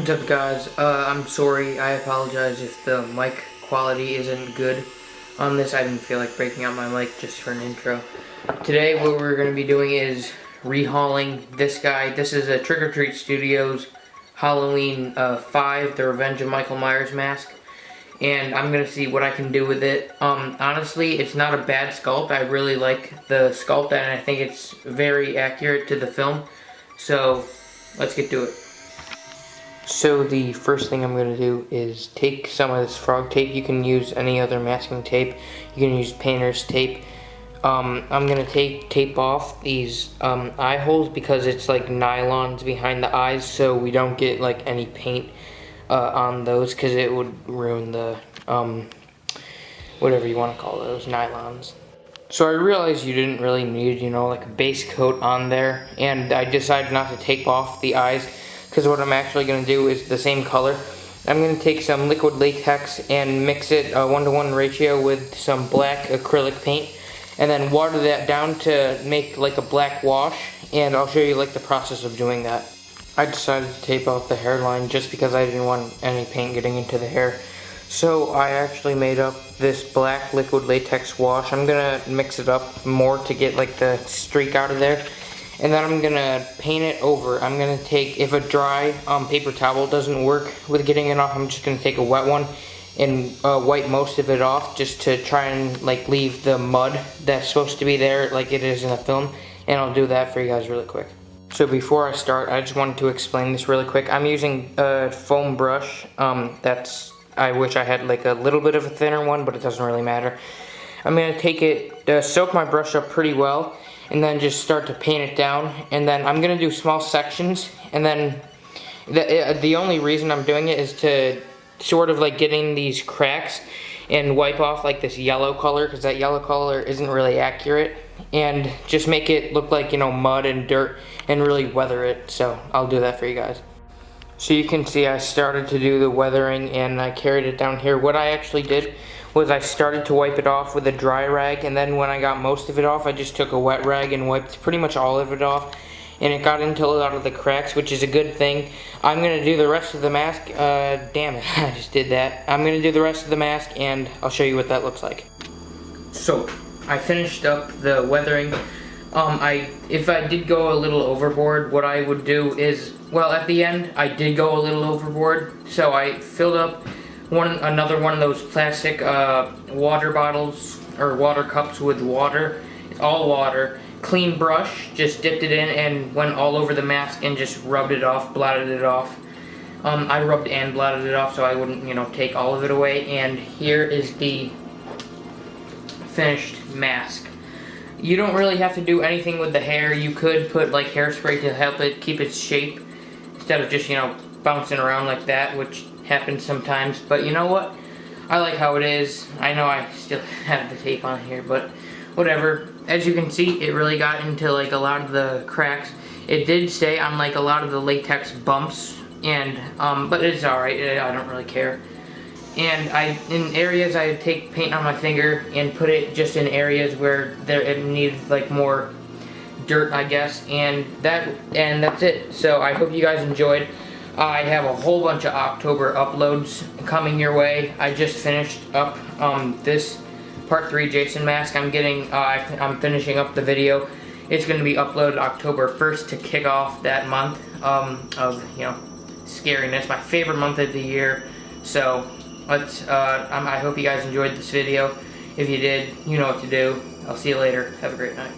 What's up, guys? I'm sorry. I apologize if the mic quality isn't good on this. I didn't feel like breaking out my mic just for an intro. Today what we're going to be doing is rehauling this guy. This is a Trick or Treat Studios Halloween 5, The Revenge of Michael Myers mask. And I'm going to see what I can do with it. Honestly, it's not a bad sculpt. I really like the sculpt and I think it's very accurate to the film. So, let's get to it. So the first thing I'm going to do is take some of this frog tape. You can use any other masking tape. You can use painter's tape. I'm going to tape off these eye holes because it's like nylons behind the eyes, so we don't get like any paint on those, because it would ruin the whatever you want to call those, nylons. So I realized you didn't really need, like a base coat on there, and I decided not to tape off the eyes, because what I'm actually going to do is the same color. I'm going to take some liquid latex and mix it 1-to-1 ratio with some black acrylic paint, and then water that down to make like a black wash, and I'll show you like the process of doing that. I decided to tape off the hairline just because I didn't want any paint getting into the hair. So I actually made up this black liquid latex wash. I'm going to mix it up more to get like the streak out of there. And then I'm gonna paint it over. I'm gonna take, if a dry paper towel doesn't work with getting it off, I'm just gonna take a wet one and wipe most of it off, just to try and like leave the mud that's supposed to be there like it is in the film. And I'll do that for you guys really quick. So before I start, I just wanted to explain this really quick. I'm using a foam brush. I wish I had like a little bit of a thinner one, but it doesn't really matter. I'm gonna take it, soak my brush up pretty well, and then just start to paint it down. And then I'm gonna do small sections, and then the only reason I'm doing it is to sort of like get in these cracks and wipe off like this yellow color, because that yellow color isn't really accurate, and just make it look like, mud and dirt, and really weather it. So I'll do that for you guys. So you can see I started to do the weathering and I carried it down here. What I actually did was I started to wipe it off with a dry rag, and then when I got most of it off, I just took a wet rag and wiped pretty much all of it off, and it got into a lot of the cracks, which is a good thing. I'm gonna do the rest of the mask. Damn it, I just did that. I'm gonna do the rest of the mask and I'll show you what that looks like. So I finished up the weathering. If I did go a little overboard, what I would do is, well, at the end I did go a little overboard, so I filled up another one of those plastic water bottles or water cups with water. It's all water. Clean brush, just dipped it in and went all over the mask and just rubbed it off, blotted it off. I rubbed and blotted it off so I wouldn't, take all of it away. And here is the finished mask. You don't really have to do anything with the hair. You could put like hairspray to help it keep its shape instead of just, bouncing around like that, which happens sometimes. But you know what? I like how it is. I know I still have the tape on here, but whatever. As you can see, it really got into like a lot of the cracks. It did stay on like a lot of the latex bumps, and but it's alright. I don't really care. And in areas I take paint on my finger and put it just in areas where it needed like more dirt, I guess, and that's it. So I hope you guys enjoyed. I have a whole bunch of October uploads coming your way. I just finished up this part 3 Jason mask. I'm finishing up the video. It's going to be uploaded October 1st to kick off that month of scariness, my favorite month of the year. So I hope you guys enjoyed this video. If you did, you know what to do. I'll see you later. Have a great night.